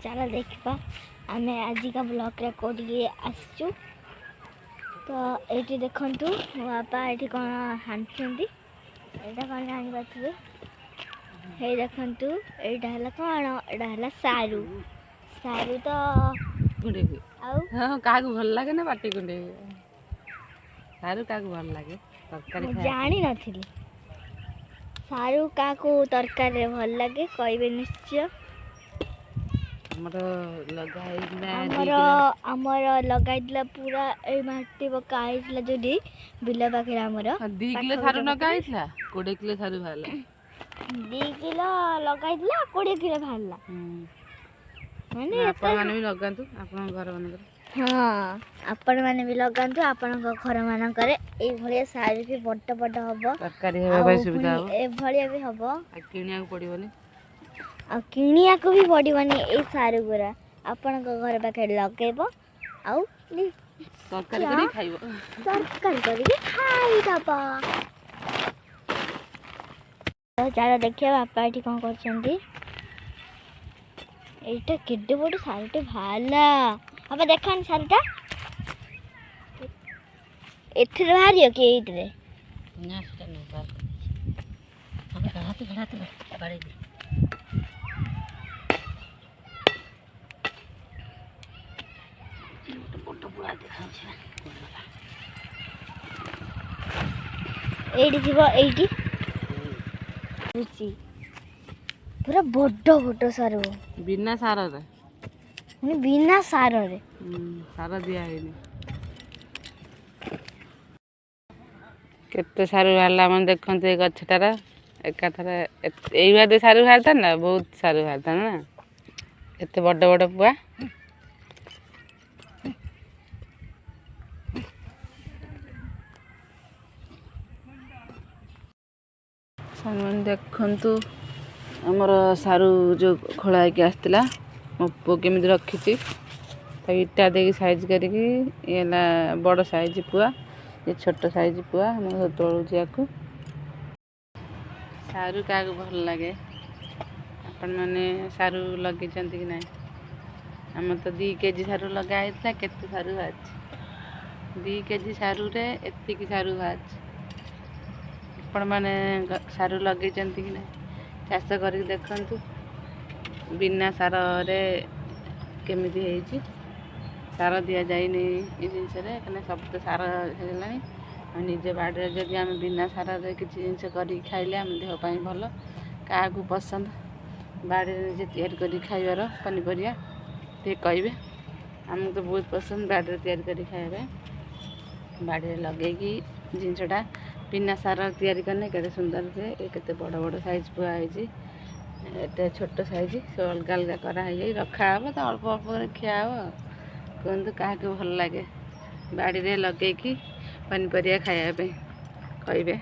चलो देखा आम आजिका ब्लॉक रे कोटिके आसचु तो ये देखु मो बापा ये कौन हाणुंट यहाँ कौन जापारे ये देखु यहाँ कौन यहाँ सारू सारू तो क्या भल लगे ना पाटी कुंडे सारू क्या भल लगे तरकारी जानी नी सारू क्या तरकारी भल लगे कहे निश्चय आमर लगाई पूरा ए माटी पकाई जो बिल पाखे आमर 2 किलो सारू लगाई 20 किलो सारू बाहर 2 किलो लगाई 20 किलो बाहर माने आपण भी लगातु आपण घर मन हाँ आपण मैंने भी लगातु आपण घर मानक ये सारू भी बड़ बड़ हम तरकारी हेबा सुविधा हो ए भलिया भी हम किनिया पड़ोनी आ किनिया को भी पड़ोनी ये सारू गुरा आपण घर पाखे लगेब आउ तरकारी करी खाइबो तरकारी करी खाइदब तो चलो देखिए बापा ये कौन कर এইটা কেডে বড় শাড়িটা ভালা বাবা দেখান শাড়িটা এথরে ভারিও কি এইটরে না সেটা না বার আমি ঘাড়াতে বাড়ি দি বড় পুরা দেখাচ্ছে এইটি দিব এইটি বুঝছি पूरा बड़ बड़ सारू बिना सार रे बिना सार रे सार दिया है केते सारू बाहरला मन देखते ये गछटार एकाथर यही बादे सारू बाहरता ना बहुत सारू बाहरता ना एत बड़ बड़ पुआ देखु आमर सारू जो खोला आसला मो पु केमी रखी इटा दे साइज करके बड़ साइज पुआ ये छोट साइज पुआ तोलूँ या सारू क्या भल लगे आपण मैंने सारू लगे कि ना आम तो 2 केजी सारू लगाई केते सारू बाहर 2 केजी सारू रे एतिकी सारू बाहर आपण मैंने सारू लगे कि ना चाष कर देखु बिना सार केमी सार दि जाए जिनस सब तो सार हो निजे बाड़े जदि आम बिना सार किसी जिनस कर खाइले आम देहपाई भल क्या पसंद बाड़े निजे या खाइबार पनीपरिया टे कहे आमको तो बहुत पसंद बाड़े या खाइबा बाड़े लगे जिनसटा बिना सार तैयारी करने के सुंदर से केते बड़ बड़ साइज पुआ है छोट साइज सब अलग अलग कराई रखा हे तो अल्प अल्प खिया कहतु क्या भल लगे बाड़ी रे लगे पनीपरिया खाया कहे।